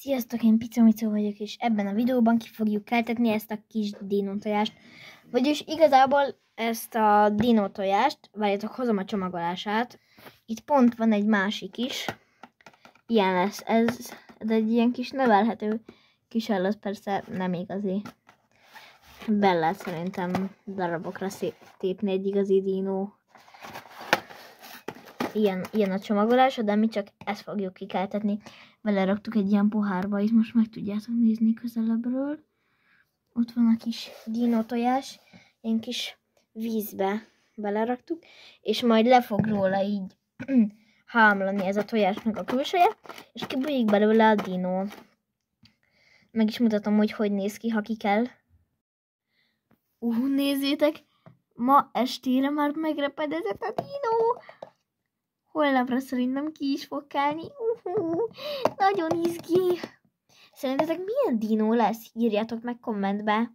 Sziasztok, én Picomicó vagyok, és ebben a videóban ki fogjuk keltetni ezt a kis dinótojást. Vagyis igazából ezt a dinótojást, várjátok, hozom a csomagolását. Itt pont van egy másik is. Ilyen lesz ez, de egy ilyen kis növelhető kis állat, persze nem igazi. Be lehet szerintem darabokra tépni egy igazi dinó. Ilyen a csomagolása, de mi csak ezt fogjuk kikeltetni. Beleraktuk egy ilyen pohárba, itt most meg tudjátok nézni közelebbről. Ott van a kis dinótojás, ilyen kis vízbe beleraktuk, és majd le fog róla így hámlani ez a tojásnak a külseje, és kibújik belőle a dinó. Meg is mutatom, hogy néz ki, ha ki kell. Nézzétek! Ma estére már megrepedezett a dinó! Holnapra szerintem ki is fog kelni. Nagyon izgi! Szerintetek milyen dinó lesz? Írjátok meg kommentbe.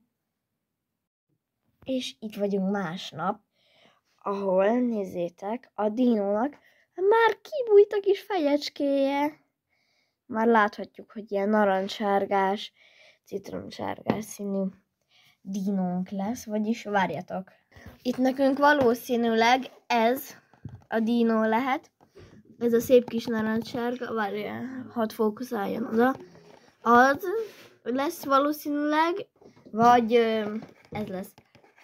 És itt vagyunk másnap, ahol, nézzétek, a dinónak már kibújt a kis fejecskéje. Már láthatjuk, hogy ilyen narancssárgás, citromsárgás színű dinónk lesz, vagyis várjatok. Itt nekünk valószínűleg ez a dinó lehet. Ez a szép kis narancssárga, várjál, hadd fókuszáljon oda. Az lesz valószínűleg, vagy ez lesz.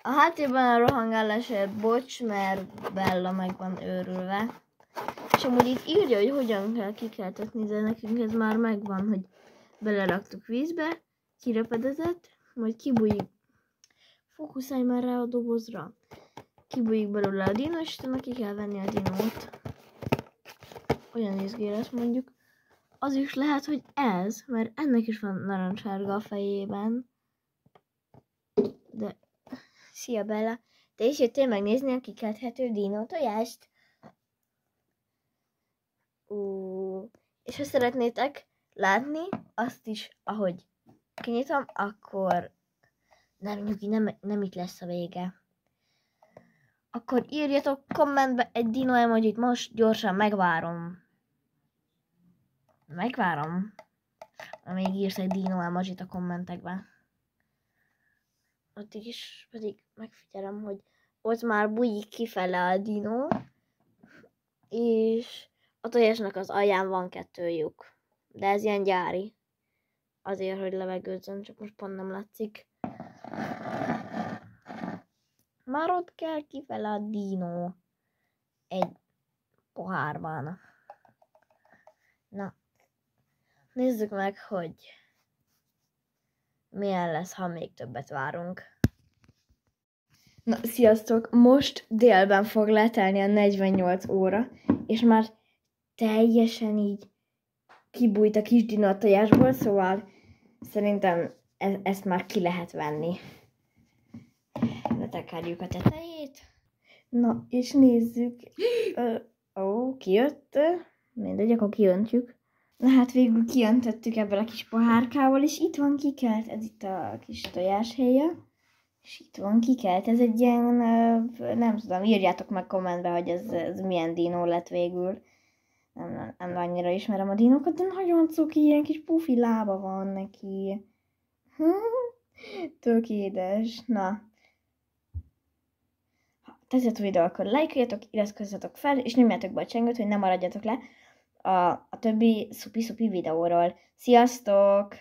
A háttérben a rohangálás, bocs, mert Bella meg van őrülve. És amúgy itt írja, hogy hogyan kell kikeltetni, de nekünk ez már megvan, hogy beleraktuk vízbe, kirepedezett, majd kibújik. Fókuszálj már rá a dobozra. Kibújik belőle a dinó, és utána ki kell venni a dinót. Olyan izgé lesz mondjuk. Az is lehet, hogy ez, mert ennek is van narancssárga a fejében. De... Szia Bella! Te is jöttél megnézni a kikelthető dinótojást? És ha szeretnétek látni azt is, ahogy kinyitom, akkor nem nyugi, nem itt lesz a vége. Akkor írjatok kommentbe egy dino emojit, most gyorsan megvárom. Amíg írsz egy dino emojit a kommentekbe. Addig is pedig megfigyelem, hogy ott már bújik kifele a dino, és a tojásnak az alján van 2 lyuk. De ez ilyen gyári. Azért, hogy levegőzzön, csak most pont nem látszik. Már ott kell kifele a dino egy pohárban. Na, nézzük meg, hogy milyen lesz, ha még többet várunk. Na, sziasztok! Most délben fog letelni a 48 óra, és már teljesen így kibújt a kis dinó a tojásból, szóval szerintem ezt már ki lehet venni. Letekerjük a tetejét. Na, és nézzük. Kijött. Mindegy, akkor kiöntjük. Na hát végül kiöntöttük ebből a kis pohárkával, és itt van kikelt. Ez itt a kis tojáshéja. És itt van kikelt. Ez egy ilyen, nem tudom, írjátok meg kommentbe, hogy ez milyen dinó lett végül. Nem annyira ismerem a dinókat, de nagyon cuki, ilyen kis pufi lába van neki. Tök édes. Na. Ha tetszett a videó, akkor lájkoljatok, iratkozzatok fel, és nyomjátok be a csengőt, hogy ne maradjatok le a többi szupi videóról. Sziasztok!